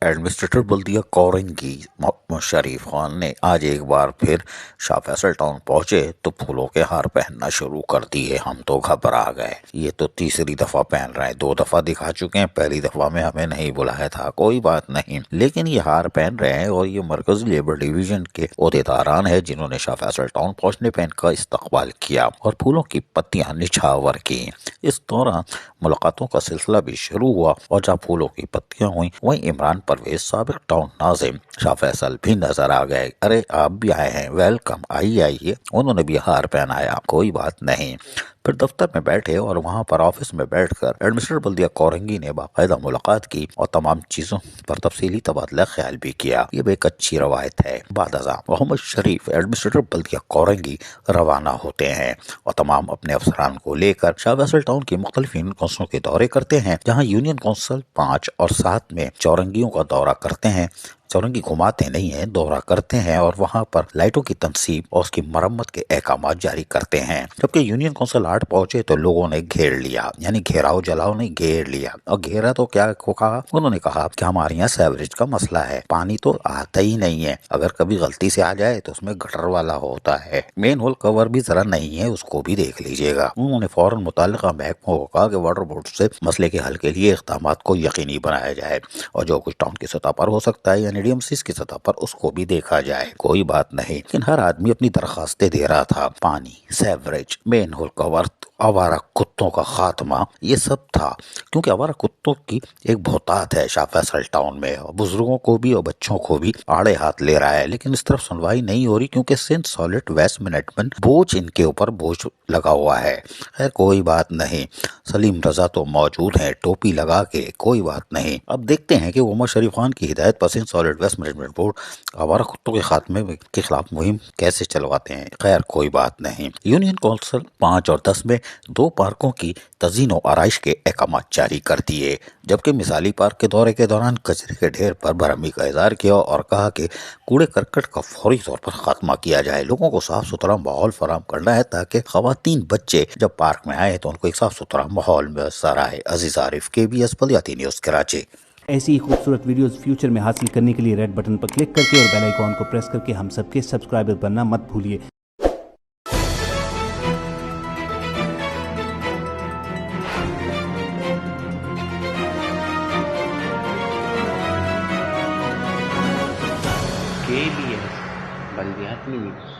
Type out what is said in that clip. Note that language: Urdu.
ایڈمنسٹریٹر بلدیہ کورنگی شریف خان نے آج ایک بار پھر شاہ فیصل ٹاؤن پہنچے تو پھولوں کے ہار پہننا شروع کر دیے۔ ہم تو گھبرا گئے، یہ تو تیسری دفعہ پہن رہے ہیں، 2 دفعہ دکھا چکے ہیں، پہلی دفعہ میں ہمیں نہیں بلایا تھا، کوئی بات نہیں، لیکن یہ ہار پہن رہے ہیں اور یہ مرکزی لیبر ڈویژن کے عہدیداران ہیں جنہوں نے شاہ فیصل ٹاؤن پہنچنے پہ ان کا استقبال کیا اور پھولوں کی پتیاں نچھاور کی۔ اس دوران ملاقاتوں کا سلسلہ بھی شروع ہوا اور جہاں پھولوں کی پتیاں ہوئیں وہیں عمران پرویز سابق ٹاؤن ناظم شاہ فیصل بھی نظر آ گئے۔ ارے آپ بھی آئے ہیں، ویلکم، آئیے، انہوں نے بھی ہار پہنایا، کوئی بات نہیں۔ پھر دفتر میں بیٹھے اور وہاں پر آفس میں بیٹھ کر ایڈمنسٹریٹر بلدیہ کورنگی نے باقاعدہ ملاقات کی اور تمام چیزوں پر تفصیلی تبادلہ خیال بھی کیا۔ یہ بھی ایک اچھی روایت ہے۔ بعد ازاں محمد شریف ایڈمنسٹریٹر بلدیہ کورنگی روانہ ہوتے ہیں اور تمام اپنے افسران کو لے کر شاہ فیصل ٹاؤن کی مختلف یونین کونسلوں کے دورے کرتے ہیں، جہاں یونین کونسل 5 اور 7 میں چورنگیوں کا دورہ کرتے ہیں۔ چورنگی گھماتے نہیں ہیں، دورہ کرتے ہیں اور وہاں پر لائٹوں کی تنصیب اور اس کی مرمت کے احکامات جاری کرتے ہیں۔ جبکہ یونین کونسل 8 پہنچے تو لوگوں نے گھیر لیا، یعنی گھیراؤ جلاؤ نہیں، گھیر لیا، اور گھیرا تو کیا کہا انہوں نے؟ کہا کہ ہمارے یہاں سیوریج کا مسئلہ ہے، پانی تو آتا ہی نہیں ہے، اگر کبھی غلطی سے آ جائے تو اس میں گٹر والا ہوتا ہے، مین ہول کور بھی ذرا نہیں ہے، اس کو بھی دیکھ لیجیے گا۔ انہوں نے فوراً متعلقہ محکموں کو کہا کہ واٹر بورڈ سے مسئلے کے حل کے لیے اقدامات کو یقینی بنایا جائے اور جو کچھ ٹاؤن کی سطح پر ہو سکتا ہے یعنی ڈی ایم سیز کی سطح پر اس کو بھی دیکھا جائے۔ کوئی بات نہیں، لیکن ہر آدمی اپنی درخواستیں دے رہا تھا، پانی، سیوریج، مین ہول کور، آوارہ کتوں کا خاتمہ، یہ سب تھا، کیونکہ آوارہ کتوں کی ایک بہتات ہے شاہ فیصل ٹاؤن میں، بزرگوں کو بھی اور بچوں کو بھی آڑے ہاتھ لے رہا ہے، لیکن اس طرف سنوائی نہیں ہو رہی کیونکہ سندھ سالٹ ویسٹ مینجمنٹ بوجھ ان کے اوپر بوجھ لگا ہوا ہے۔ خیر کوئی بات نہیں، سلیم رضا تو موجود ہیں ٹوپی لگا کے، کوئی بات نہیں۔ اب دیکھتے ہیں کہ محمد شریف خان کی ہدایت پر Sindh solid waste management board آوارہ کتوں کے خاتمے کے خلاف مہم کیسے چلواتے ہیں۔ خیر کوئی بات نہیں۔ یونین کونسل 5 اور 10 میں 2 پارکوں کی تزئین و آرائش کے احکامات جاری کر دیے، جبکہ مثالی پارک کے دورے کے دوران کچرے کے ڈھیر پر برہمی کا اظہار کیا اور کہا کہ کوڑے کرکٹ کا فوری طور پر خاتمہ کیا جائے، لوگوں کو صاف ستھرا ماحول فراہم کرنا ہے تاکہ خواتین بچے جب پارک میں آئے تو ان کو ایک صاف ستھرا ماحول میسر آئے۔ عزیز عارف، KBS بلدیاتی نیوز کراچی۔ ایسی ہی خوبصورت ویڈیوز فیوچر میں حاصل کرنے کے لیے ریڈ بٹن پر کلک کر کے اور بیل آئیکن کو پریس کر کے ہم سب کے سبسکرائبر بننا مت بھولیے۔ KBS بلدیاتی نیوز۔